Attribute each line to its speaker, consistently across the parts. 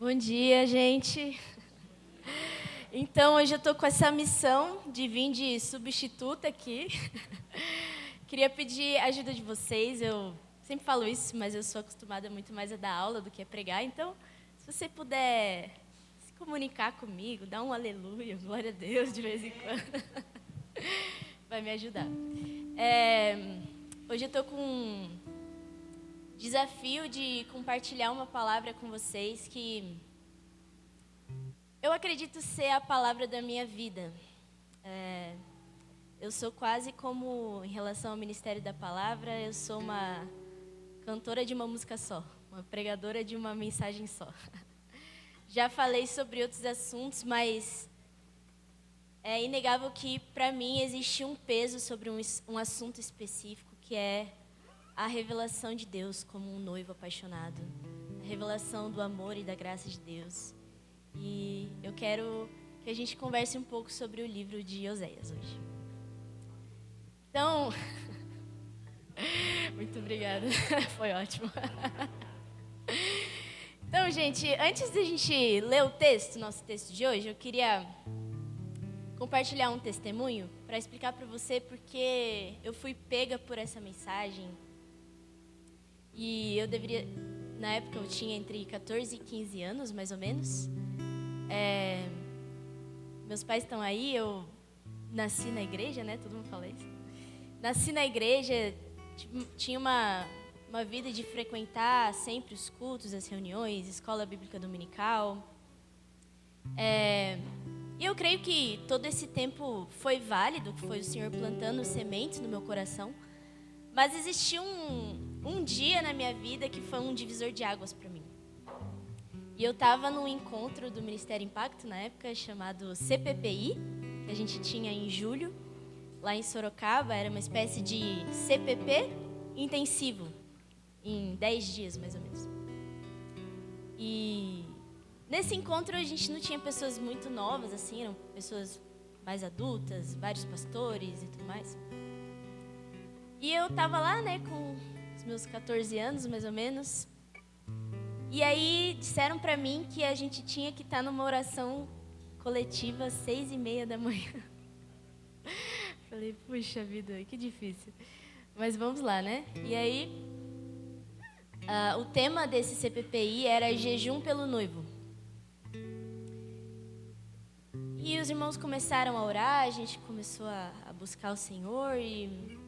Speaker 1: Bom dia, gente. Então, hoje eu estou com essa missão de vir de substituta aqui. Queria pedir a ajuda de vocês. Eu sempre falo isso, mas eu sou acostumada muito mais a dar aula do que a pregar. Então, se você puder se comunicar comigo, dar um aleluia, glória a Deus de vez em quando, vai me ajudar. Hoje eu estou com um desafio de compartilhar uma palavra com vocês que eu acredito ser a palavra da minha vida. Eu sou quase como, em relação ao ministério da palavra, eu sou uma cantora de uma música só, uma pregadora de uma mensagem só. Já falei sobre outros assuntos, mas é inegável que, para mim, existe um peso sobre um assunto específico, que é a revelação de Deus como um noivo apaixonado, a revelação do amor e da graça de Deus. E eu quero que a gente converse um pouco sobre o livro de Oséias hoje. Então, muito obrigada, foi ótimo. Então, gente, antes da gente ler o texto, nosso texto de hoje, eu queria compartilhar um testemunho para explicar para você porque eu fui pega por essa mensagem. E eu deveria, na época eu tinha entre 14 e 15 anos, mais ou menos. Meus pais estão aí, eu nasci na igreja, né? Todo mundo fala isso. Nasci na igreja, tinha uma vida de frequentar sempre os cultos, as reuniões, escola bíblica dominical. E eu creio que todo esse tempo foi válido, que foi o Senhor plantando sementes no meu coração. Mas existiu um dia na minha vida que foi um divisor de águas para mim. E eu estava num encontro do Ministério Impacto, na época, chamado CPPI, que a gente tinha em julho, lá em Sorocaba. Era uma espécie de CPP intensivo, em 10 dias, mais ou menos. E nesse encontro a gente não tinha pessoas muito novas, assim, eram pessoas mais adultas, vários pastores e tudo mais. E eu estava lá, né, com os meus 14 anos, mais ou menos. E aí disseram para mim que a gente tinha que estar numa oração coletiva às 6:30 da manhã. Falei, puxa vida, que difícil. Mas vamos lá, né? E aí, o tema desse CPPI era jejum pelo noivo. E os irmãos começaram a orar, a gente começou a buscar o Senhor e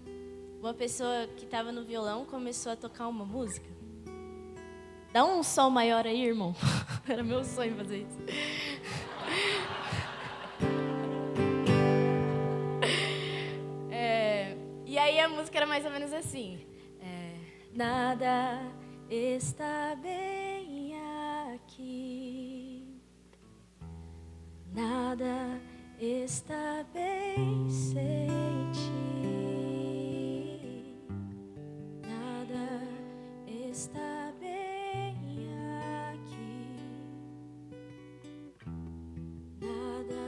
Speaker 1: uma pessoa que estava no violão começou a tocar uma música. Dá um sol maior aí, irmão. Era meu sonho fazer isso. E aí a música era mais ou menos assim. Nada está bem aqui. Nada está bem sem ti. Nada está bem aqui. Nada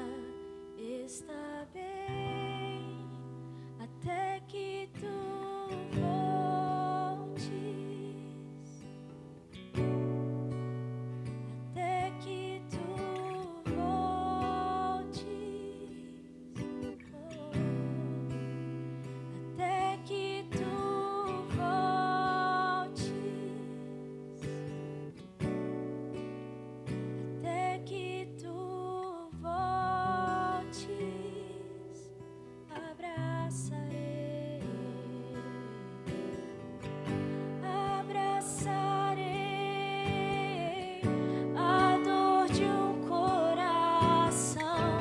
Speaker 1: está bem até que tu voltes. Até que tu voltes. Até que tu voltes. Até que tu voltes, abraçarei, abraçarei a dor de um coração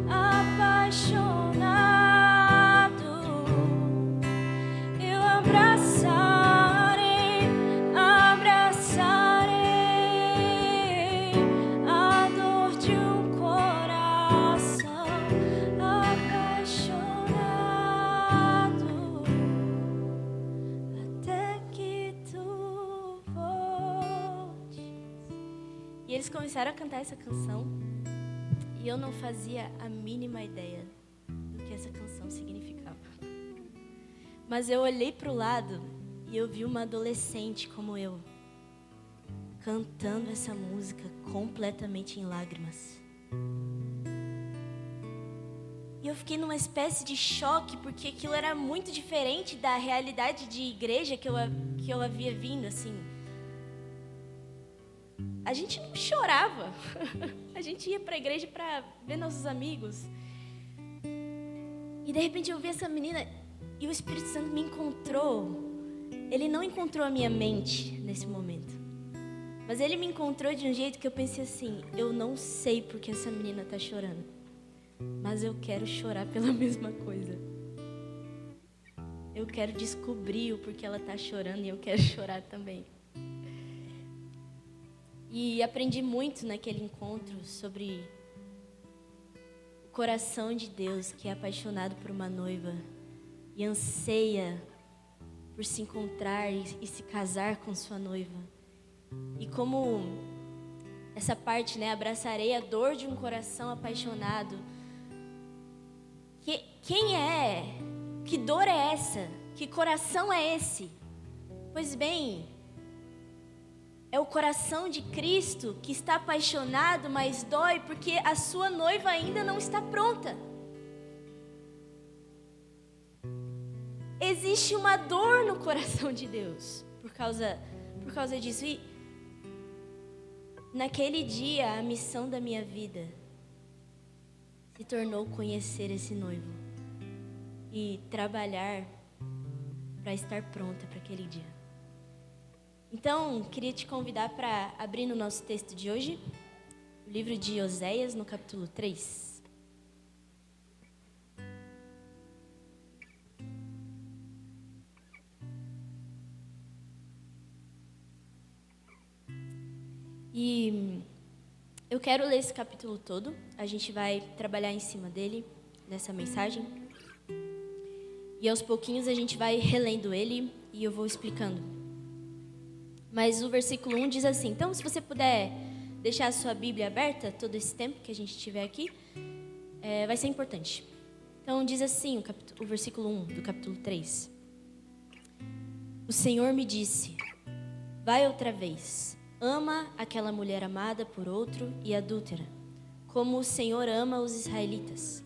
Speaker 1: apaixonado. Eu abraçarei, abraçarei a dor de um coração apaixonado até que tu voltes. E eles começaram a cantar essa canção e eu não fazia a mínima ideia do que essa canção significava. Mas eu olhei para o lado e eu vi uma adolescente como eu, cantando essa música completamente em lágrimas. E eu fiquei numa espécie de choque, porque aquilo era muito diferente da realidade de igreja que eu havia vindo, assim. A gente não chorava. A gente ia para a igreja para ver nossos amigos. E de repente eu vi essa menina e o Espírito Santo me encontrou. Ele não encontrou a minha mente nesse momento. Mas ele me encontrou de um jeito que eu pensei assim, eu não sei porque essa menina está chorando. Mas eu quero chorar pela mesma coisa. Eu quero descobrir o porquê ela está chorando e eu quero chorar também. E aprendi muito naquele encontro sobre o coração de Deus que é apaixonado por uma noiva e anseia por se encontrar e se casar com sua noiva. E como essa parte, né, abraçarei a dor de um coração apaixonado. Quem é? Que dor é essa? Que coração é esse? Pois bem, é o coração de Cristo que está apaixonado, mas dói porque a sua noiva ainda não está pronta. Existe uma dor no coração de Deus por causa disso. E naquele dia, a missão da minha vida se tornou conhecer esse noivo e trabalhar para estar pronta para aquele dia. Então, queria te convidar para abrir no nosso texto de hoje, o livro de Oséias, no capítulo 3. E eu quero ler esse capítulo todo, a gente vai trabalhar em cima dele, nessa mensagem. E aos pouquinhos a gente vai relendo ele e eu vou explicando. Mas o versículo 1 diz assim, então se você puder deixar a sua Bíblia aberta todo esse tempo que a gente estiver aqui, vai ser importante. Então diz assim o versículo 1 do capítulo 3. O Senhor me disse, vai outra vez, ama aquela mulher amada por outro e adúltera, como o Senhor ama os israelitas,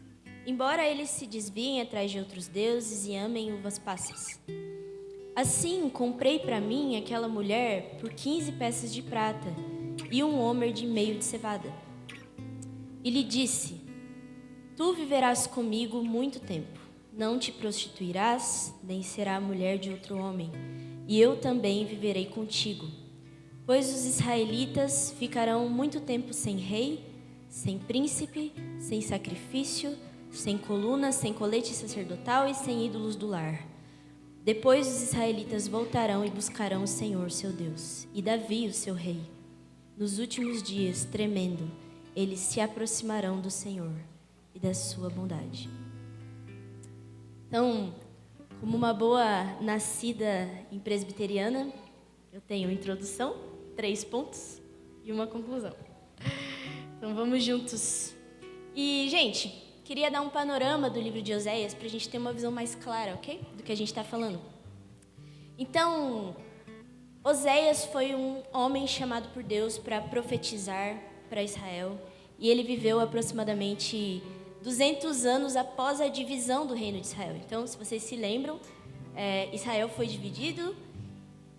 Speaker 1: embora eles se desviem atrás de outros deuses e amem uvas passas. Assim, comprei para mim aquela mulher por 15 peças de prata e um homer de meio de cevada. E lhe disse, tu viverás comigo muito tempo, não te prostituirás, nem será a mulher de outro homem, e eu também viverei contigo. Pois os israelitas ficarão muito tempo sem rei, sem príncipe, sem sacrifício, sem coluna, sem colete sacerdotal e sem ídolos do lar. Depois os israelitas voltarão e buscarão o Senhor, seu Deus, e Davi, o seu rei. Nos últimos dias, tremendo, eles se aproximarão do Senhor e da sua bondade. Então, como uma boa nascida em presbiteriana, eu tenho introdução, 3 pontos e uma conclusão. Então, vamos juntos. E, gente, queria dar um panorama do livro de Oséias para a gente ter uma visão mais clara, ok? Do que a gente está falando. Então, Oséias foi um homem chamado por Deus para profetizar para Israel. E ele viveu aproximadamente 200 anos após a divisão do reino de Israel. Então, se vocês se lembram, Israel foi dividido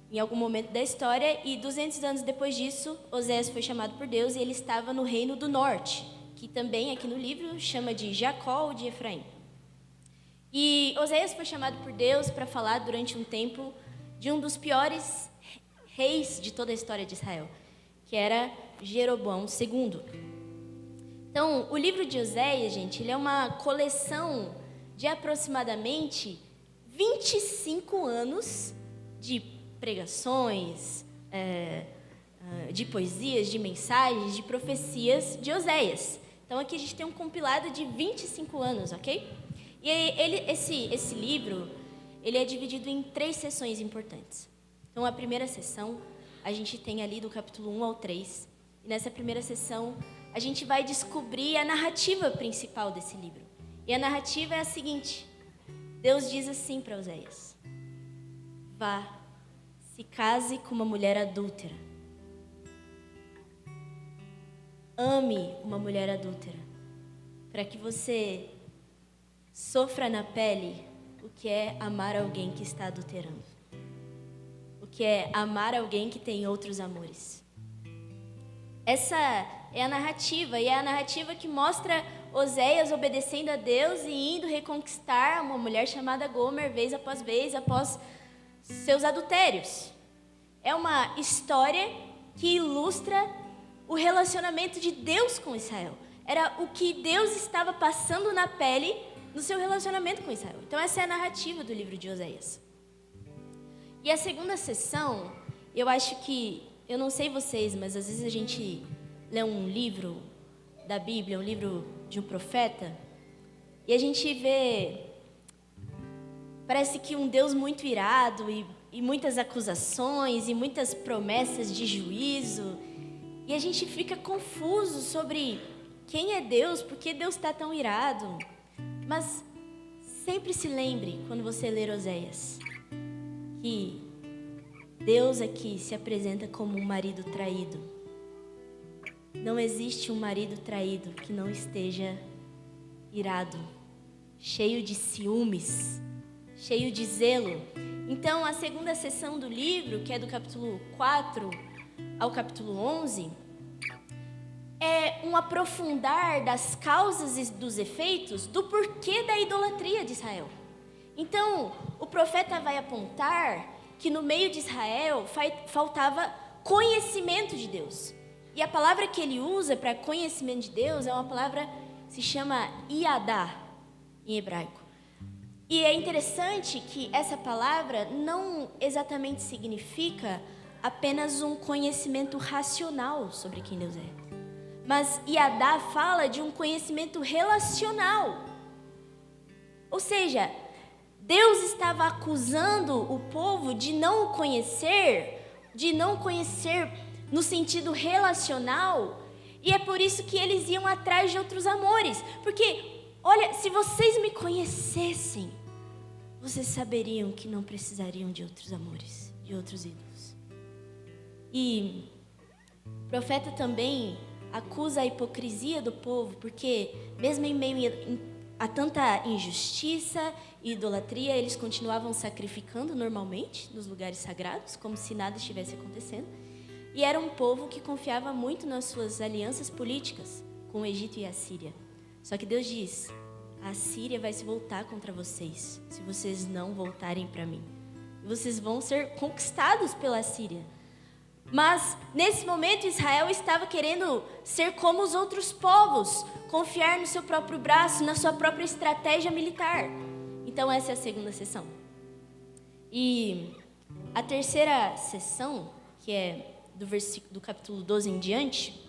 Speaker 1: em algum momento da história. E 200 anos depois disso, Oséias foi chamado por Deus e ele estava no reino do norte, que também aqui no livro chama de Jacó ou de Efraim. E Oséias foi chamado por Deus para falar durante um tempo de um dos piores reis de toda a história de Israel, que era Jeroboão II. Então, o livro de Oséias, gente, ele é uma coleção de aproximadamente 25 anos de pregações, de poesias, de mensagens, de profecias de Oséias. Então, aqui a gente tem um compilado de 25 anos, ok? E esse livro, ele é dividido em 3 sessões importantes. Então, a primeira sessão, a gente tem ali do capítulo 1 ao 3. E nessa primeira sessão, a gente vai descobrir a narrativa principal desse livro. E a narrativa é a seguinte. Deus diz assim para Oséias. Vá, se case com uma mulher adúltera. ame uma mulher adúltera, para que você sofra na pele o que é amar alguém que está adulterando, o que é amar alguém que tem outros amores. Essa é a narrativa, e é a narrativa que mostra Oséias obedecendo a Deus e indo reconquistar uma mulher chamada Gomer vez após seus adultérios. É uma história que ilustra o relacionamento de Deus com Israel. Era o que Deus estava passando na pele no seu relacionamento com Israel. Então essa é a narrativa do livro de Oséias. E a segunda sessão, eu acho que, eu não sei vocês, mas às vezes a gente lê um livro da Bíblia, um livro de um profeta, e a gente vê, parece que um Deus muito irado e muitas acusações e muitas promessas de juízo, e a gente fica confuso sobre quem é Deus, por que Deus está tão irado. Mas sempre se lembre, quando você ler Oséias, que Deus aqui se apresenta como um marido traído. Não existe um marido traído que não esteja irado, cheio de ciúmes, cheio de zelo. Então, a segunda sessão do livro, que é do capítulo 4 ao capítulo 11, é um aprofundar das causas e dos efeitos do porquê da idolatria de Israel. Então, o profeta vai apontar que no meio de Israel faltava conhecimento de Deus. E a palavra que ele usa para conhecimento de Deus é uma palavra que se chama Iadá, em hebraico. E é interessante que essa palavra não exatamente significa apenas um conhecimento racional sobre quem Deus é. Mas Iadá fala de um conhecimento relacional. Ou seja, Deus estava acusando o povo de não o conhecer no sentido relacional, e é por isso que eles iam atrás de outros amores. Porque, olha, se vocês me conhecessem, vocês saberiam que não precisariam de outros amores, de outros ídolos. E o profeta também acusa a hipocrisia do povo, porque mesmo em meio a tanta injustiça e idolatria, eles continuavam sacrificando normalmente nos lugares sagrados, como se nada estivesse acontecendo. E era um povo que confiava muito nas suas alianças políticas com o Egito e a Síria. Só que Deus diz: a Síria vai se voltar contra vocês, se vocês não voltarem para mim. E vocês vão ser conquistados pela Síria. Mas, nesse momento, Israel estava querendo ser como os outros povos, confiar no seu próprio braço, na sua própria estratégia militar. Então, essa é a segunda sessão. E a terceira sessão, que é do capítulo 12 em diante,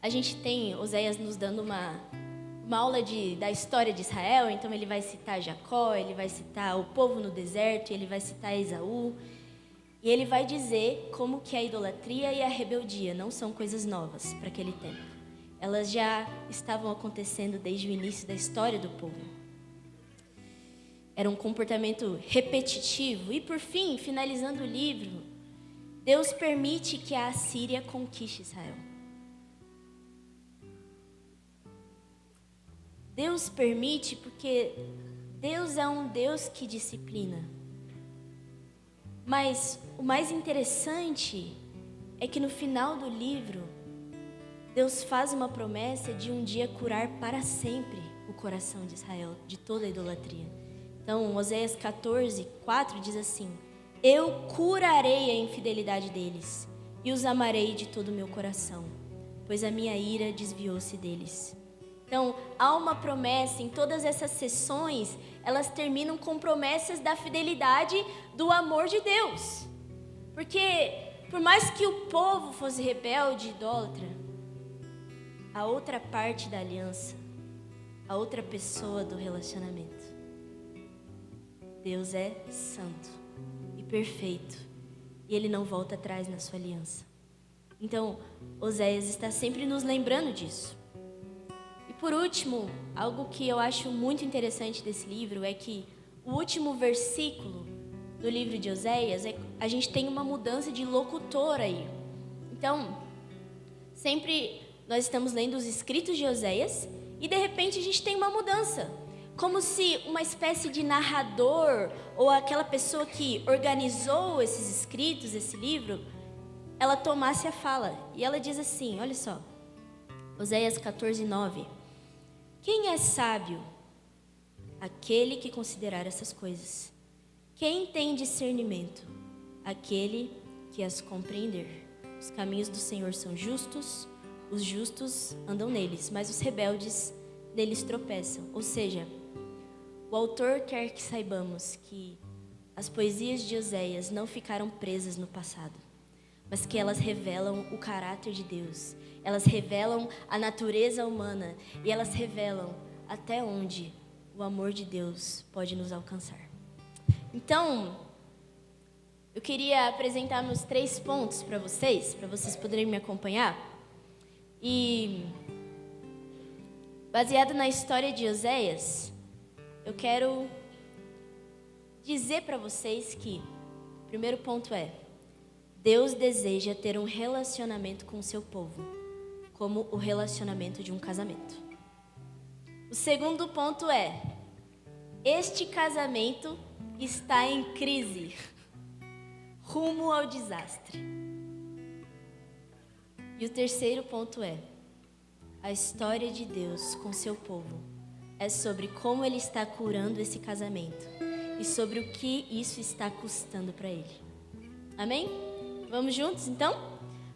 Speaker 1: a gente tem Oséias nos dando uma aula da história de Israel. Então, ele vai citar Jacó, ele vai citar o povo no deserto, ele vai citar Esaú. E ele vai dizer como que a idolatria e a rebeldia não são coisas novas para aquele tempo. Elas já estavam acontecendo desde o início da história do povo. Era um comportamento repetitivo. E por fim, finalizando o livro, Deus permite que a Assíria conquiste Israel. Deus permite porque Deus é um Deus que disciplina. Mas o mais interessante é que no final do livro, Deus faz uma promessa de um dia curar para sempre o coração de Israel, de toda a idolatria. Então, Oséias 14, 4 diz assim: eu curarei a infidelidade deles e os amarei de todo o meu coração, pois a minha ira desviou-se deles. Então, há uma promessa em todas essas sessões, elas terminam com promessas da fidelidade do amor de Deus. Porque, por mais que o povo fosse rebelde e idólatra, a outra parte da aliança, a outra pessoa do relacionamento, Deus é santo e perfeito, e Ele não volta atrás na sua aliança. Então, Oséias está sempre nos lembrando disso. Por último, algo que eu acho muito interessante desse livro é que o último versículo do livro de Oséias, a gente tem uma mudança de locutor aí. Então, sempre nós estamos lendo os escritos de Oséias e de repente a gente tem uma mudança. Como se uma espécie de narrador ou aquela pessoa que organizou esses escritos, esse livro, ela tomasse a fala. E ela diz assim, olha só, Oséias 14:9. Quem é sábio? Aquele que considerar essas coisas. Quem tem discernimento? Aquele que as compreender. Os caminhos do Senhor são justos, os justos andam neles, mas os rebeldes neles tropeçam. Ou seja, o autor quer que saibamos que as poesias de Oséias não ficaram presas no passado, mas que elas revelam o caráter de Deus, elas revelam a natureza humana e elas revelam até onde o amor de Deus pode nos alcançar. Então, eu queria apresentar meus 3 pontos para vocês poderem me acompanhar. E, baseado na história de Oséias, eu quero dizer para vocês que o primeiro ponto é: Deus deseja ter um relacionamento com o seu povo, como o relacionamento de um casamento. O segundo ponto é: este casamento está em crise, rumo ao desastre. E o terceiro ponto é: a história de Deus com seu povo é sobre como Ele está curando esse casamento e sobre o que isso está custando para Ele. Amém? Vamos juntos, então?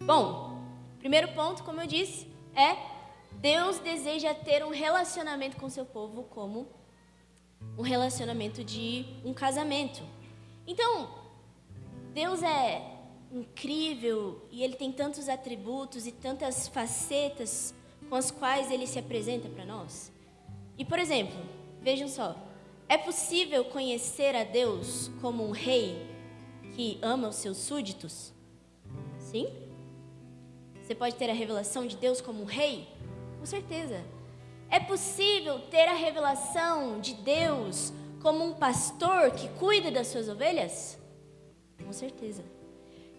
Speaker 1: Bom, primeiro ponto, como eu disse, é: Deus deseja ter um relacionamento com seu povo como um relacionamento de um casamento. Então, Deus é incrível e Ele tem tantos atributos e tantas facetas com as quais Ele se apresenta para nós. E, por exemplo, vejam só, é possível conhecer a Deus como um rei que ama os seus súditos? Sim? Você pode ter a revelação de Deus como um rei? Com certeza. É possível ter a revelação de Deus como um pastor que cuida das suas ovelhas? Com certeza.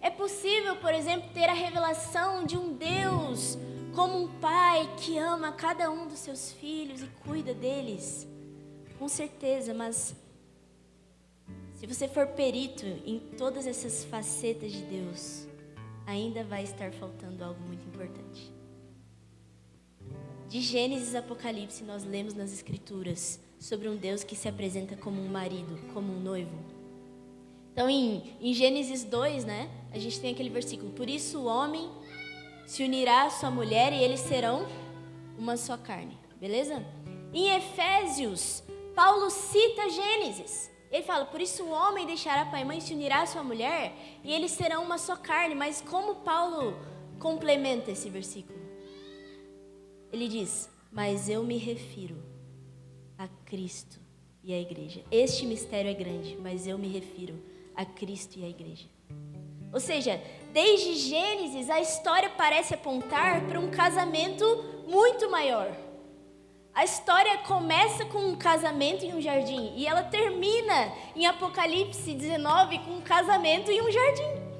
Speaker 1: É possível, por exemplo, ter a revelação de um Deus como um pai que ama cada um dos seus filhos e cuida deles? Com certeza, mas se você for perito em todas essas facetas de Deus, ainda vai estar faltando algo muito importante. De Gênesis a Apocalipse, nós lemos nas Escrituras sobre um Deus que se apresenta como um marido, como um noivo. Então, em Gênesis 2, a gente tem aquele versículo: por isso o homem se unirá à sua mulher e eles serão uma só carne. Beleza? Em Efésios, Paulo cita Gênesis. Ele fala: por isso o homem deixará pai e mãe e se unirá à sua mulher e eles serão uma só carne. Mas como Paulo complementa esse versículo? Ele diz: mas eu me refiro a Cristo e à igreja. Este mistério é grande, mas eu me refiro a Cristo e à igreja. Ou seja, desde Gênesis, a história parece apontar para um casamento muito maior. A história começa com um casamento em um jardim e ela termina em Apocalipse 19 com um casamento em um jardim.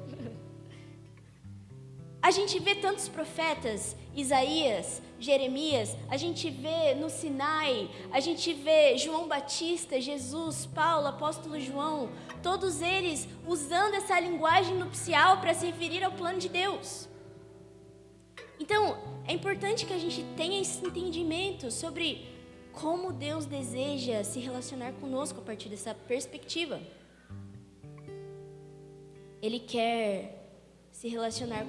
Speaker 1: A gente vê tantos profetas, Isaías, Jeremias, a gente vê no Sinai, a gente vê João Batista, Jesus, Paulo, apóstolo João, todos eles usando essa linguagem nupcial para se referir ao plano de Deus. Então, é importante que a gente tenha esse entendimento sobre como Deus deseja se relacionar conosco a partir dessa perspectiva. Ele quer se relacionar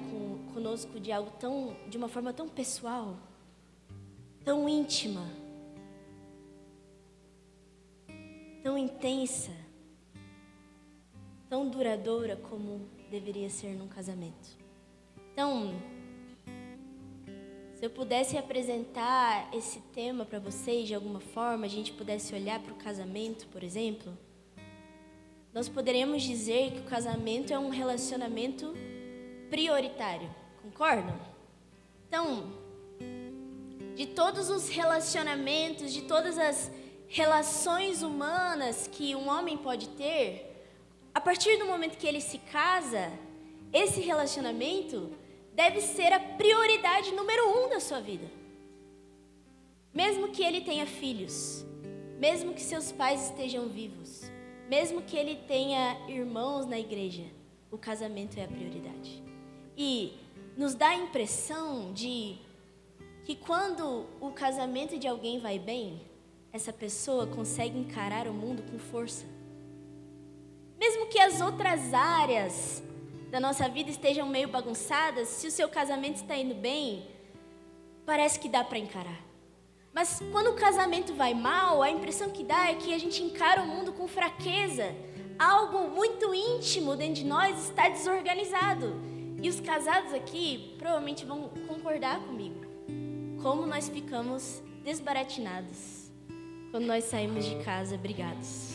Speaker 1: conosco de uma forma tão pessoal, tão íntima, tão intensa, tão duradoura como deveria ser num casamento. Então, se eu pudesse apresentar esse tema para vocês de alguma forma, a gente pudesse olhar para o casamento, por exemplo, nós poderíamos dizer que o casamento é um relacionamento prioritário, concordam? Então, de todos os relacionamentos, de todas as relações humanas que um homem pode ter, a partir do momento que ele se casa, esse relacionamento deve ser a prioridade número 1 da sua vida. Mesmo que ele tenha filhos, mesmo que seus pais estejam vivos, mesmo que ele tenha irmãos na igreja, o casamento é a prioridade. E nos dá a impressão de que quando o casamento de alguém vai bem, essa pessoa consegue encarar o mundo com força. Mesmo que as outras áreas da nossa vida estejam meio bagunçadas, se o seu casamento está indo bem, parece que dá para encarar. Mas quando o casamento vai mal, a impressão que dá é que a gente encara o mundo com fraqueza. Algo muito íntimo dentro de nós está desorganizado. E os casados aqui provavelmente vão concordar comigo. Como nós ficamos desbaratinados quando nós saímos de casa brigados.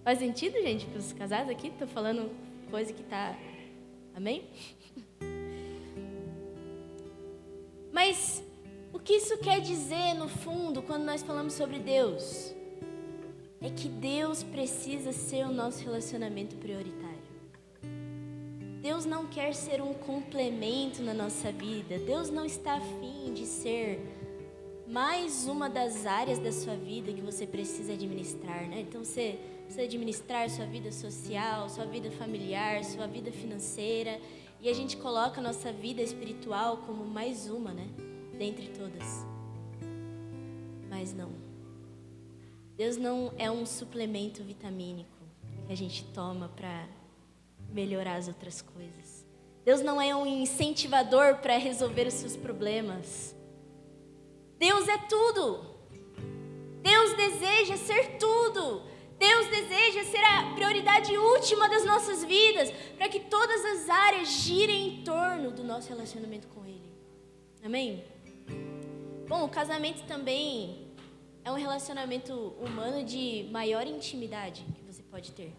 Speaker 1: Faz sentido, gente, para os casados aqui? Estou falando coisa que tá... Amém? Mas o que isso quer dizer, no fundo, quando nós falamos sobre Deus? É que Deus precisa ser o nosso relacionamento prioritário. Deus não quer ser um complemento na nossa vida. Deus não está afim de ser mais uma das áreas da sua vida que você precisa administrar, né? Então você precisa administrar sua vida social, sua vida familiar, sua vida financeira. E a gente coloca a nossa vida espiritual como mais uma, né? Dentre todas. Mas não. Deus não é um suplemento vitamínico que a gente toma para melhorar as outras coisas. Deus não é um incentivador para resolver os seus problemas. Deus é tudo. Deus deseja ser tudo. Deus deseja ser a prioridade última das nossas vidas, para que todas as áreas girem em torno do nosso relacionamento com Ele. Amém? Bom, o casamento também é um relacionamento humano de maior intimidade que você pode ter.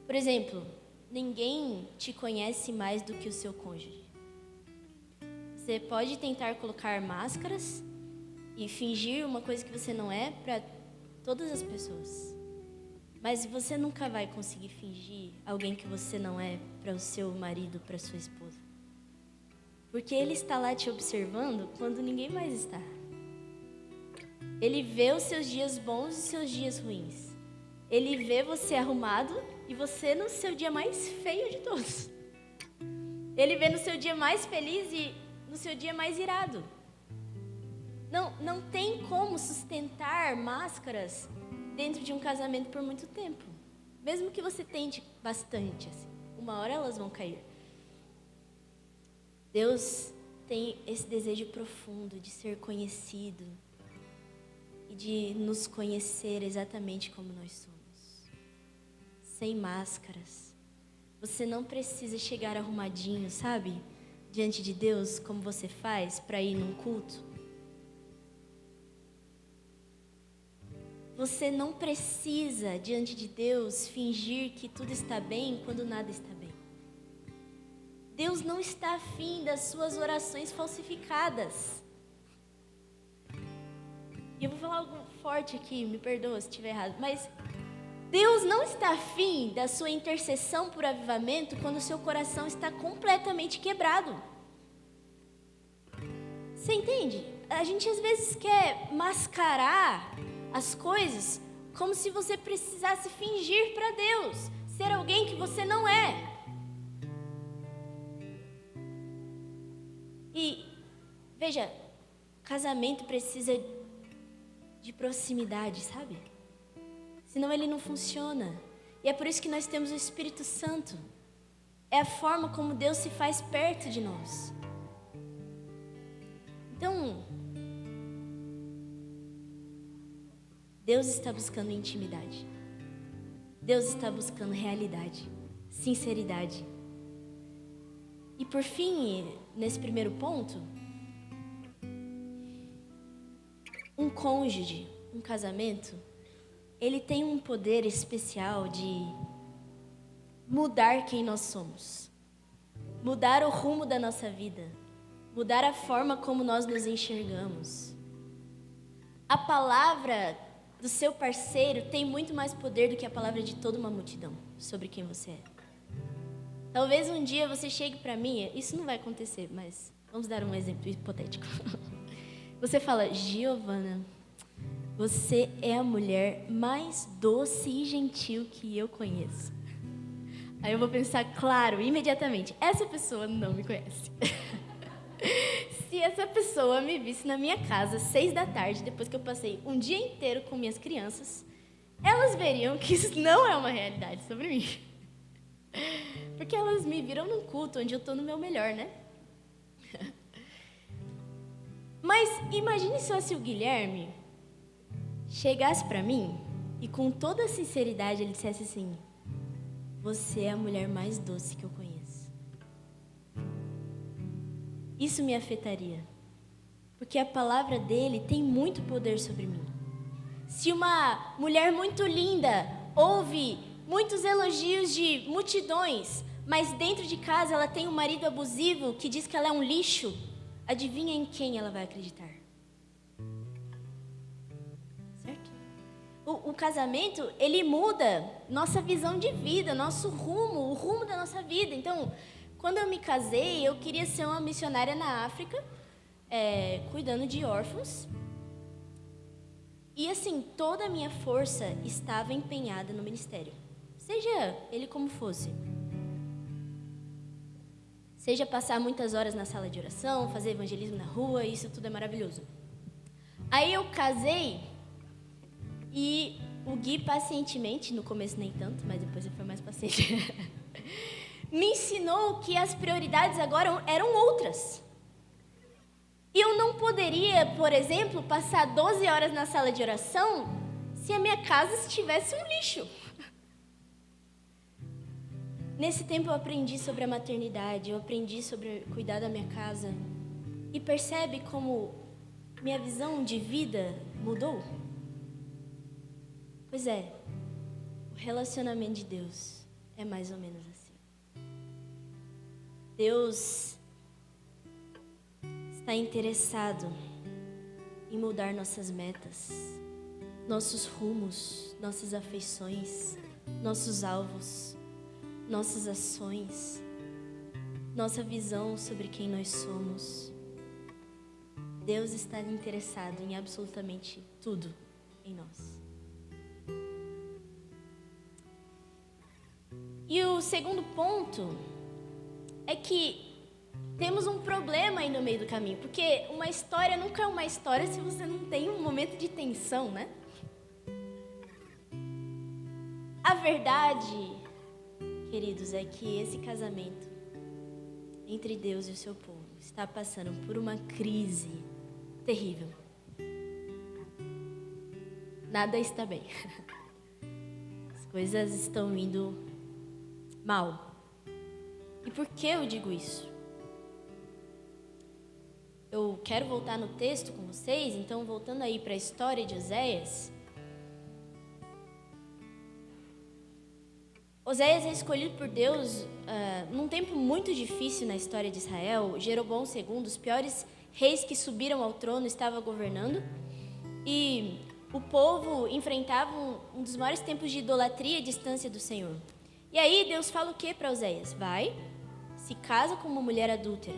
Speaker 1: Por exemplo, ninguém te conhece mais do que o seu cônjuge. Você pode tentar colocar máscaras e fingir uma coisa que você não é para todas as pessoas. Mas você nunca vai conseguir fingir alguém que você não é para o seu marido, para sua esposa. Porque ele está lá te observando quando ninguém mais está. Ele vê os seus dias bons e os seus dias ruins. Ele vê você arrumado e você no seu dia mais feio de todos. Ele vê no seu dia mais feliz e no seu dia mais irado. Não tem como sustentar máscaras dentro de um casamento por muito tempo. Mesmo que você tente bastante, assim, uma hora elas vão cair. Deus tem esse desejo profundo de ser conhecido e de nos conhecer exatamente como nós somos. Sem máscaras. Você não precisa chegar arrumadinho, sabe? Diante de Deus, como você faz para ir num culto. Você não precisa, diante de Deus, fingir que tudo está bem quando nada está bem. Deus não está afim das suas orações falsificadas. E eu vou falar algo forte aqui, me perdoa se estiver errado, mas Deus não está afim da sua intercessão por avivamento quando o seu coração está completamente quebrado. Você entende? A gente às vezes quer mascarar as coisas como se você precisasse fingir para Deus ser alguém que você não é. E, veja, casamento precisa de proximidade, sabe? Senão ele não funciona. E é por isso que nós temos o Espírito Santo. É a forma como Deus se faz perto de nós. Então, Deus está buscando intimidade. Deus está buscando realidade, sinceridade. E por fim, nesse primeiro ponto, um cônjuge, um casamento, ele tem um poder especial de mudar quem nós somos, mudar o rumo da nossa vida, mudar a forma como nós nos enxergamos. A palavra do seu parceiro tem muito mais poder do que a palavra de toda uma multidão sobre quem você é. Talvez um dia você chegue para mim, isso não vai acontecer, mas vamos dar um exemplo hipotético. Você fala, Giovana, você é a mulher mais doce e gentil que eu conheço. Aí eu vou pensar, claro, imediatamente, essa pessoa não me conhece. Se essa pessoa me visse na minha casa às 6 da tarde, depois que eu passei um dia inteiro com minhas crianças, elas veriam que isso não é uma realidade sobre mim. Porque elas me viram num culto onde eu estou no meu melhor, né? Mas imagine só se o Guilherme chegasse para mim e com toda a sinceridade ele dissesse assim, você é a mulher mais doce que eu conheço. Isso me afetaria, porque a palavra dele tem muito poder sobre mim. Se uma mulher muito linda ouve muitos elogios de multidões, mas dentro de casa ela tem um marido abusivo que diz que ela é um lixo, adivinha em quem ela vai acreditar? Certo? O casamento, ele muda nossa visão de vida, nosso rumo, o rumo da nossa vida. Então, quando eu me casei, eu queria ser uma missionária na África, cuidando de órfãos. E assim, toda a minha força estava empenhada no ministério. Seja ele como fosse. Seja passar muitas horas na sala de oração, fazer evangelismo na rua, isso tudo é maravilhoso. Aí eu casei e o Gui pacientemente, no começo nem tanto, mas depois ele foi mais paciente, me ensinou que as prioridades agora eram outras. E eu não poderia, por exemplo, passar 12 horas na sala de oração se a minha casa estivesse um lixo. Nesse tempo eu aprendi sobre a maternidade, eu aprendi sobre cuidar da minha casa. E percebe como minha visão de vida mudou? Pois é, o relacionamento de Deus é mais ou menos assim. Deus está interessado em mudar nossas metas, nossos rumos, nossas afeições, nossos alvos, nossas ações, nossa visão sobre quem nós somos. Deus está interessado em absolutamente tudo em nós. E o segundo ponto é que temos um problema aí no meio do caminho, porque uma história nunca é uma história se você não tem um momento de tensão, né? A verdade, queridos, é que esse casamento entre Deus e o seu povo está passando por uma crise terrível. Nada está bem. As coisas estão indo mal. E por que eu digo isso? Eu quero voltar no texto com vocês, então voltando aí para a história de Oséias. Oséias é escolhido por Deus num tempo muito difícil na história de Israel. Jeroboão II, os piores reis que subiram ao trono, estava governando. E o povo enfrentava um dos maiores tempos de idolatria e distância do Senhor. E aí Deus fala o que para Oséias? Vai, se casa com uma mulher adúltera,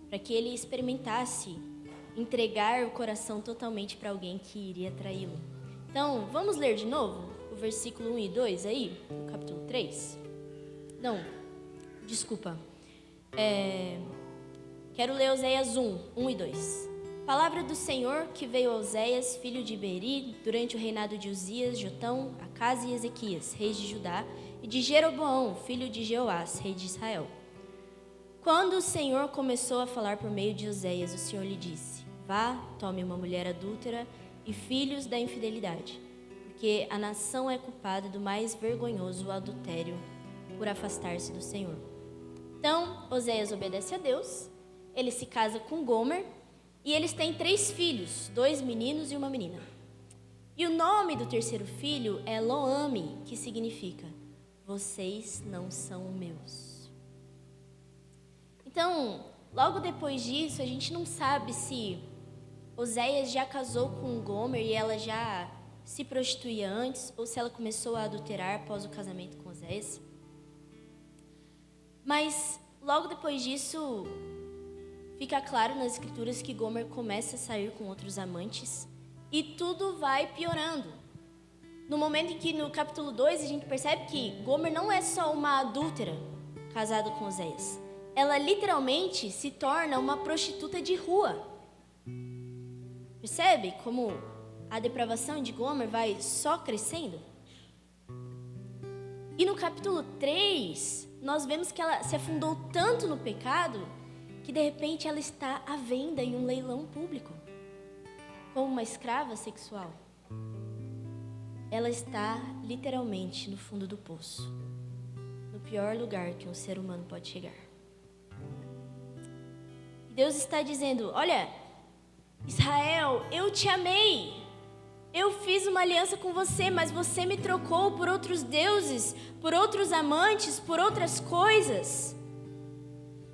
Speaker 1: para que ele experimentasse entregar o coração totalmente para alguém que iria traí-lo. Então, vamos ler de novo o versículo 1 e 2 aí, no capítulo 3? Não, desculpa. Quero ler Oséias 1 e 2. Palavra do Senhor que veio a Oséias, filho de Beri, durante o reinado de Uzias, Jotão, Acás e Ezequias, reis de Judá, e de Jeroboão, filho de Jeoás, rei de Israel. Quando o Senhor começou a falar por meio de Oséias, o Senhor lhe disse: vá, tome uma mulher adúltera e filhos da infidelidade, porque a nação é culpada do mais vergonhoso adultério por afastar-se do Senhor. Então, Oséias obedece a Deus, ele se casa com Gomer, e eles têm 3 filhos, 2 meninos e uma menina. E o nome do terceiro filho é Loame, que significa: vocês não são meus. Então, logo depois disso, a gente não sabe se Oséias já casou com Gomer e ela já se prostituía antes, ou se ela começou a adulterar após o casamento com Oséias. Mas logo depois disso, fica claro nas escrituras que Gomer começa a sair com outros amantes e tudo vai piorando. No momento em que no capítulo 2 a gente percebe que Gomer não é só uma adúltera casada com Oséias. Ela literalmente se torna uma prostituta de rua. Percebe como a depravação de Gomer vai só crescendo? E no capítulo 3, nós vemos que ela se afundou tanto no pecado que de repente ela está à venda em um leilão público, como uma escrava sexual. Ela está literalmente no fundo do poço, no pior lugar que um ser humano pode chegar. Deus está dizendo: olha, Israel, eu te amei. Eu fiz uma aliança com você, mas você me trocou por outros deuses, por outros amantes, por outras coisas.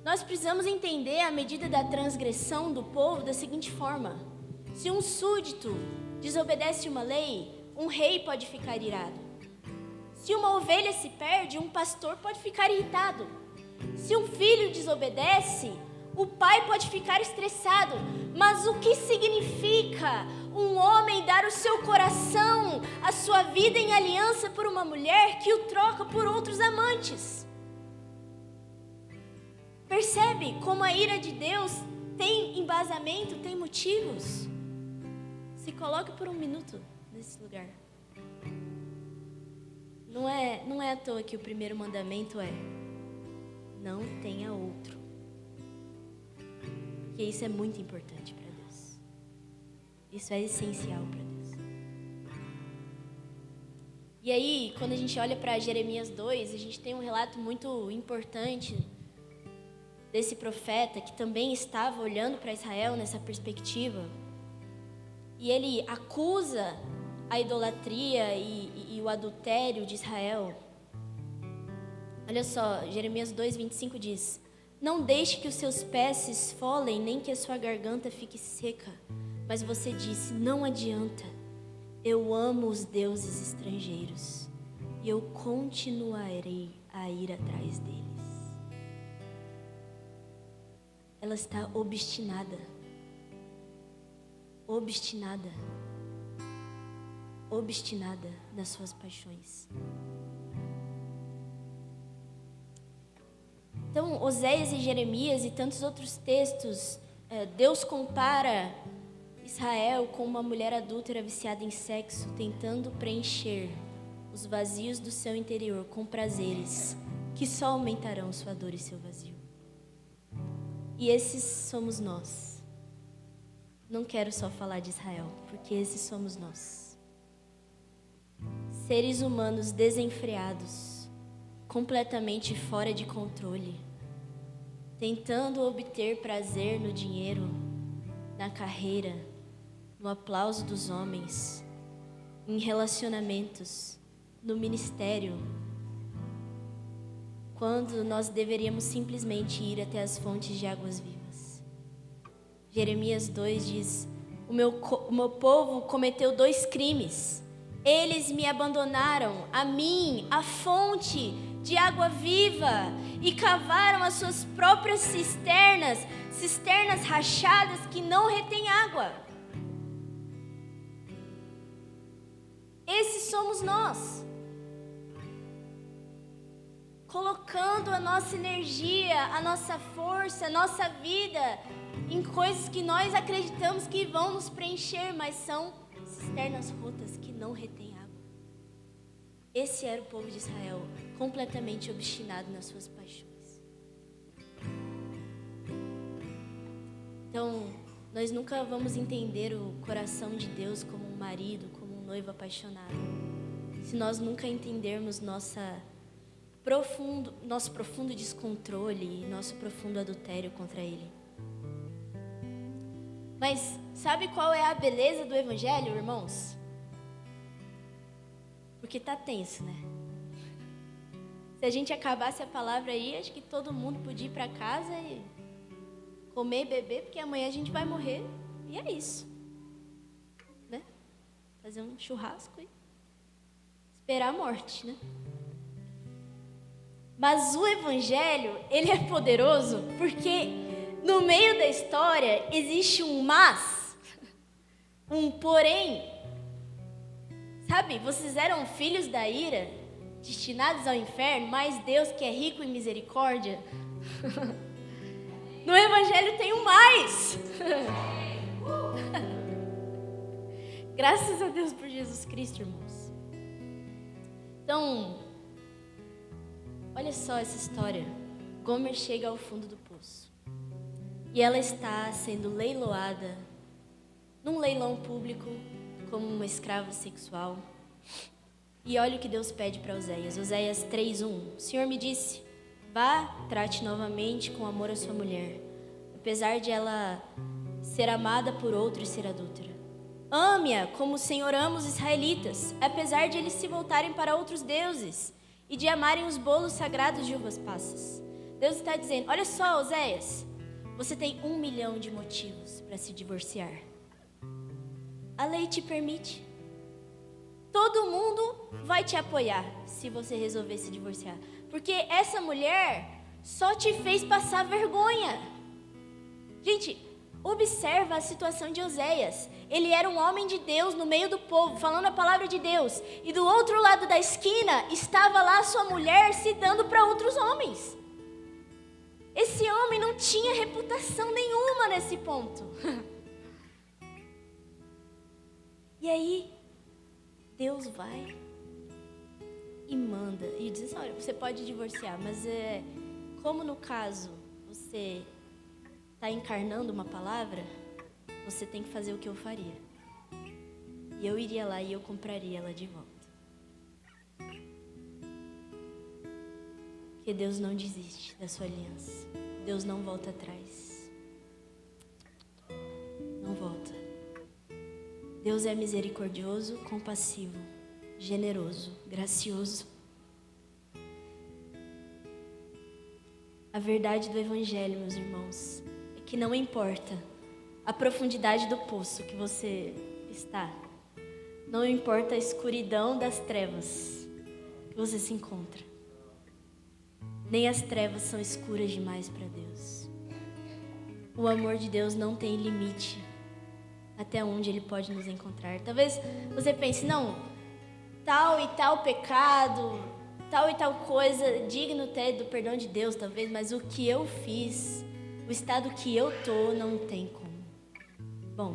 Speaker 1: Nós precisamos entender a medida da transgressão do povo da seguinte forma: se um súdito desobedece uma lei, um rei pode ficar irado. Se uma ovelha se perde, um pastor pode ficar irritado. Se um filho desobedece, o pai pode ficar estressado. Mas o que significa um homem dar o seu coração, a sua vida em aliança por uma mulher que o troca por outros amantes? Percebe como a ira de Deus tem embasamento, tem motivos? Se coloque por um minuto nesse lugar. Não é à toa que o primeiro mandamento é: não tenha outro. Porque isso é muito importante para Deus. Isso é essencial para Deus. E aí, quando a gente olha para Jeremias 2, a gente tem um relato muito importante desse profeta que também estava olhando para Israel nessa perspectiva. E ele acusa a idolatria e o adultério de Israel. Olha só, Jeremias 2:25 diz: não deixe que os seus pés se esfolem, nem que a sua garganta fique seca. Mas você disse: não adianta, eu amo os deuses estrangeiros, e eu continuarei a ir atrás deles. Ela está obstinada nas suas paixões. Então, Oséias e Jeremias e tantos outros textos, Deus compara Israel com uma mulher adúltera viciada em sexo, tentando preencher os vazios do seu interior com prazeres que só aumentarão sua dor e seu vazio. E esses somos nós. Não quero só falar de Israel, porque esses somos nós. Seres humanos desenfreados, completamente fora de controle, tentando obter prazer no dinheiro, na carreira, no aplauso dos homens, em relacionamentos, no ministério, quando nós deveríamos simplesmente ir até as fontes de águas vivas. Jeremias 2 diz: o meu povo cometeu 2 crimes. Eles me abandonaram, a mim, a fonte de água viva, e cavaram as suas próprias cisternas rachadas que não retêm água. Esses somos nós, colocando a nossa energia, a nossa força, a nossa vida em coisas que nós acreditamos que vão nos preencher, mas são cisternas rotas que não retêm água. Esse era o povo de Israel, completamente obstinado nas suas paixões. Então, nós nunca vamos entender o coração de Deus como um marido, como um noivo apaixonado, se nós nunca entendermos nosso profundo descontrole e nosso profundo adultério contra Ele. Mas sabe qual é a beleza do Evangelho, irmãos? Porque tá tenso, né? Se a gente acabasse a palavra aí, acho que todo mundo podia ir para casa e comer e beber, porque amanhã a gente vai morrer. E é isso, né? Fazer um churrasco e esperar a morte, né? Mas o evangelho, ele é poderoso porque no meio da história existe um mas, um porém. Sabe, vocês eram filhos da ira, destinados ao inferno, mas Deus, que é rico em misericórdia, no evangelho tem um mais. Graças a Deus por Jesus Cristo, irmãos. Então, olha só essa história. Gomer chega ao fundo do poço. E ela está sendo leiloada num leilão público como uma escrava sexual. E olha o que Deus pede para Oséias. Oséias 3:1. O Senhor me disse: vá, trate novamente com amor a sua mulher, apesar de ela ser amada por outro e ser adúltera. Ame-a como o Senhor ama os israelitas, apesar de eles se voltarem para outros deuses e de amarem os bolos sagrados de uvas passas. Deus está dizendo: olha só, Oséias, você tem 1 milhão de motivos para se divorciar. A lei te permite. Todo mundo vai te apoiar se você resolver se divorciar. Porque essa mulher só te fez passar vergonha. Gente, observa a situação de Oséias. Ele era um homem de Deus no meio do povo, falando a palavra de Deus. E do outro lado da esquina estava lá sua mulher se dando para outros homens. Esse homem não tinha reputação nenhuma nesse ponto. E aí, Deus vai e manda e diz: olha, você pode divorciar, mas como no caso você está encarnando uma palavra, você tem que fazer o que eu faria. E eu iria lá e eu compraria ela de volta. Porque Deus não desiste da sua aliança. Deus não volta atrás. Não volta. Deus é misericordioso, compassivo, generoso, gracioso. A verdade do Evangelho, meus irmãos, é que não importa a profundidade do poço que você está, não importa a escuridão das trevas que você se encontra, nem as trevas são escuras demais para Deus. O amor de Deus não tem limite até onde Ele pode nos encontrar. Talvez você pense: não, tal e tal pecado, tal e tal coisa, digno até do perdão de Deus, talvez, mas o que eu fiz, o estado que eu tô, não tem como. Bom,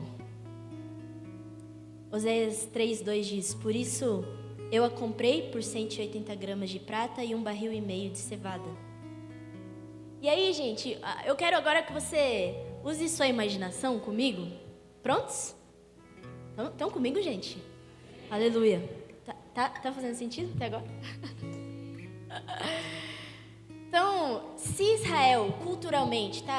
Speaker 1: Oséias 3:2 diz: por isso eu a comprei por 180 gramas de prata e 1,5 barril de cevada. E aí, gente, eu quero agora que você use sua imaginação comigo. Prontos? Estão comigo, gente? Aleluia. Tá fazendo sentido até agora? Então, se Israel, culturalmente, tá?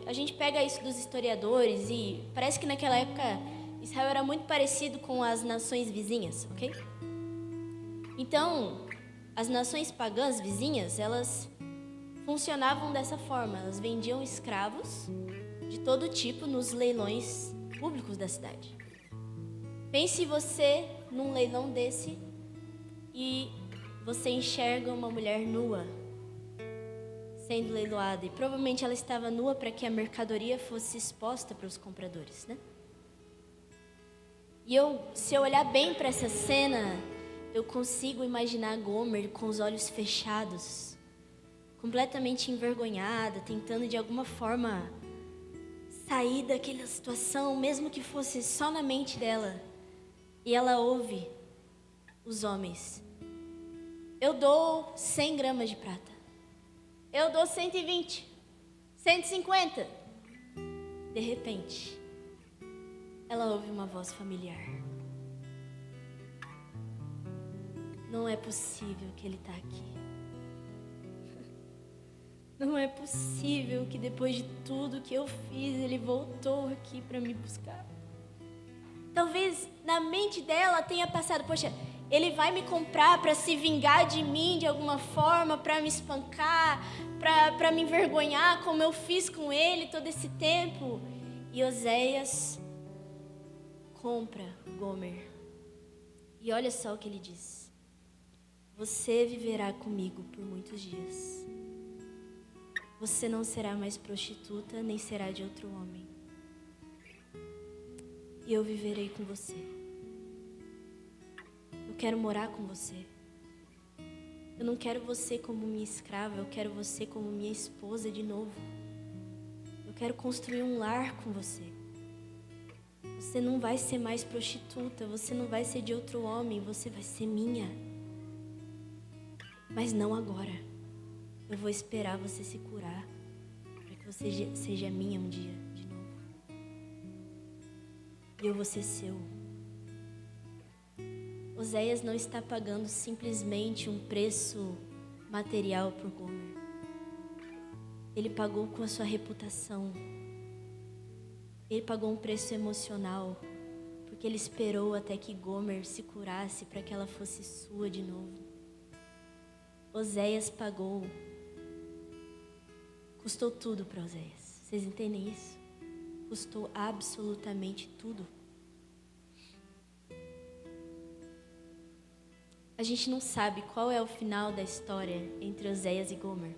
Speaker 1: A gente pega isso dos historiadores e parece que naquela época Israel era muito parecido com as nações vizinhas, ok? Então, as nações pagãs vizinhas, elas funcionavam dessa forma. Elas vendiam escravos de todo tipo nos leilões públicos da cidade. Pense você num leilão desse e você enxerga uma mulher nua sendo leiloada. E provavelmente ela estava nua para que a mercadoria fosse exposta para os compradores, né? E se eu olhar bem para essa cena, eu consigo imaginar Gomer com os olhos fechados, completamente envergonhada, tentando de alguma forma sair daquela situação, mesmo que fosse só na mente dela. E ela ouve os homens: eu dou 100 gramas de prata, eu dou 120, 150. De repente, ela ouve uma voz familiar: não é possível que ele está aqui. Não é possível que depois de tudo que eu fiz, ele voltou aqui para me buscar. Talvez na mente dela tenha passado: poxa, ele vai me comprar para se vingar de mim de alguma forma, para me espancar, para me envergonhar, como eu fiz com ele todo esse tempo. E Oséias compra Gomer. E olha só o que ele diz. você viverá comigo por muitos dias. Você não será mais prostituta, nem será de outro homem. E eu viverei com você. Eu quero morar com você. Eu não quero você como minha escrava, eu quero você como minha esposa de novo. Eu quero construir um lar com você. Você não vai ser mais prostituta, você não vai ser de outro homem, você vai ser minha. Mas não agora. Eu vou esperar você se curar, para que você seja minha um dia de novo. E eu vou ser seu. Oséias não está pagando simplesmente um preço material por Gomer. Ele pagou com a sua reputação. Ele pagou um preço emocional, porque ele esperou até que Gomer se curasse para que ela fosse sua de novo. Oséias pagou. Custou tudo para Oséias. Vocês entendem isso? Custou absolutamente tudo. A gente não sabe qual é o final da história entre Oséias e Gomer.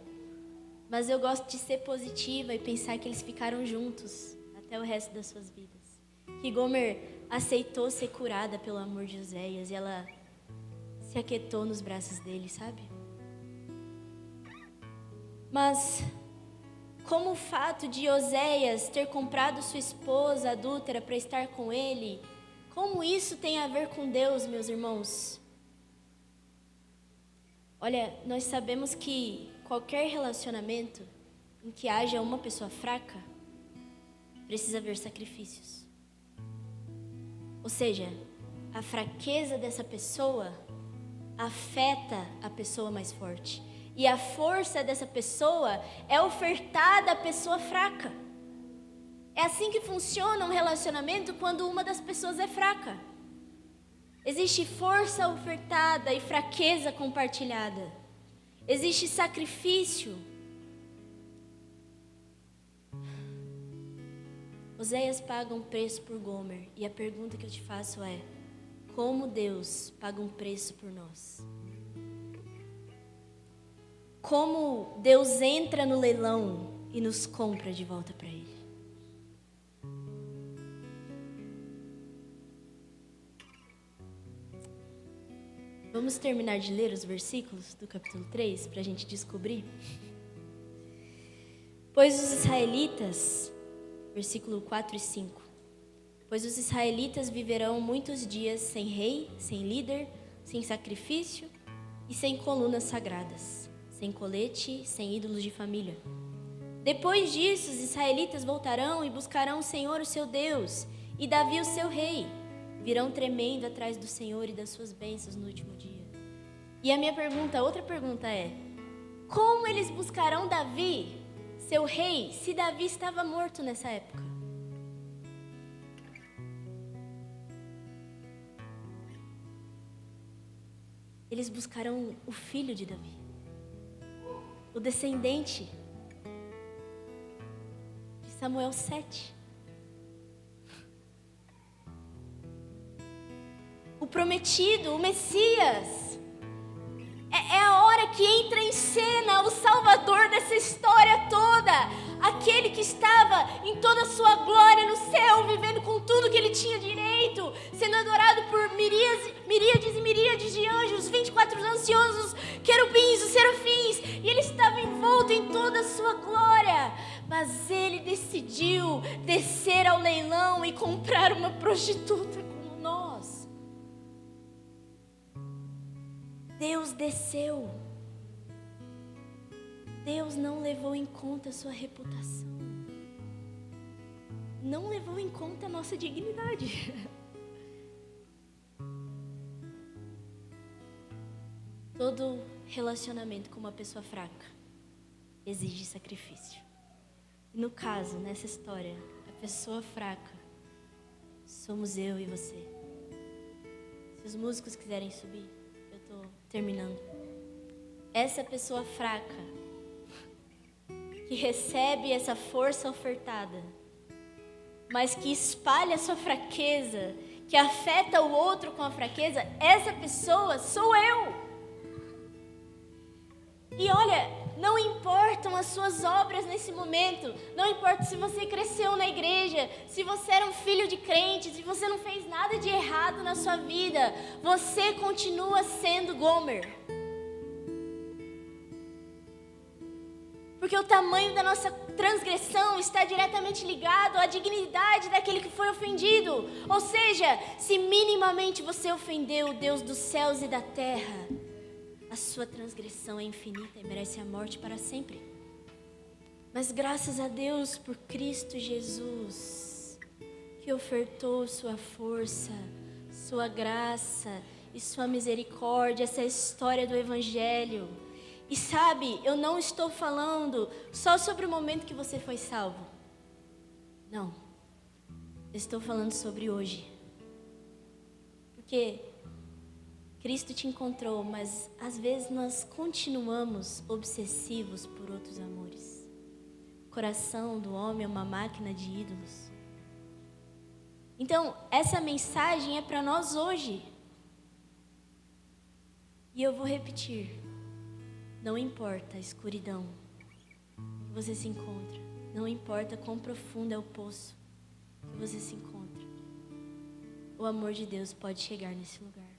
Speaker 1: Mas eu gosto de ser positiva e pensar que eles ficaram juntos até o resto das suas vidas. Que Gomer aceitou ser curada pelo amor de Oséias e ela se aquietou nos braços dele, sabe? Mas como o fato de Oséias ter comprado sua esposa adúltera para estar com ele, como isso tem a ver com Deus, meus irmãos? Olha, nós sabemos que qualquer relacionamento em que haja uma pessoa fraca, precisa haver sacrifícios. Ou seja, a fraqueza dessa pessoa afeta a pessoa mais forte. E a força dessa pessoa é ofertada à pessoa fraca. É assim que funciona um relacionamento quando uma das pessoas é fraca. Existe força ofertada e fraqueza compartilhada. Existe sacrifício. Oséias paga um preço por Gomer. E a pergunta que eu te faço é: como Deus paga um preço por nós? Como Deus entra no leilão e nos compra de volta para Ele? Vamos terminar de ler os versículos do capítulo 3 para a gente descobrir? Pois os israelitas, versículo 4 e 5. Pois os israelitas viverão muitos dias sem rei, sem líder, sem sacrifício e sem colunas sagradas, sem colete, sem ídolos de família. Depois disso, os israelitas voltarão e buscarão o Senhor, o seu Deus, e Davi, o seu rei. Virão tremendo atrás do Senhor e das suas bênçãos no último dia. E a minha pergunta, outra pergunta é: como eles buscarão Davi, seu rei, se Davi estava morto nessa época? Eles buscarão o filho de Davi, o descendente de Samuel 7. O prometido, o Messias. É a hora que entra em cena o Salvador dessa história toda. Aquele que estava em toda a sua glória no céu, vivendo com tudo que ele tinha direito, sendo adorado por miríades e miríades de anjos, 24 anciãos, querubins, os serafins, e ele estava envolto em toda a sua glória. Mas ele decidiu descer ao leilão e comprar uma prostituta como nós. Deus desceu. Deus não levou em conta a sua reputação. Não levou em conta a nossa dignidade. Todo relacionamento com uma pessoa fraca exige sacrifício. E no caso, nessa história, a pessoa fraca somos eu e você. Se os músicos quiserem subir, eu estou terminando. Essa pessoa fraca que recebe essa força ofertada, mas que espalha a sua fraqueza, que afeta o outro com a fraqueza, essa pessoa sou eu. E olha, não importam as suas obras nesse momento, não importa se você cresceu na igreja, se você era um filho de crente, se você não fez nada de errado na sua vida, você continua sendo Gomer. Porque o tamanho da nossa transgressão está diretamente ligado à dignidade daquele que foi ofendido. Ou seja, se minimamente você ofendeu o Deus dos céus e da terra, a sua transgressão é infinita e merece a morte para sempre. Mas graças a Deus por Cristo Jesus, que ofertou sua força, sua graça e sua misericórdia, essa é a história do Evangelho. E sabe, eu não estou falando só sobre o momento que você foi salvo. Não, eu estou falando sobre hoje. Porque Cristo te encontrou, mas às vezes nós continuamos obsessivos por outros amores. O coração do homem é uma máquina de ídolos. Então, essa mensagem é para nós hoje. E eu vou repetir. Não importa a escuridão que você se encontra. Não importa quão profundo é o poço que você se encontra. O amor de Deus pode chegar nesse lugar.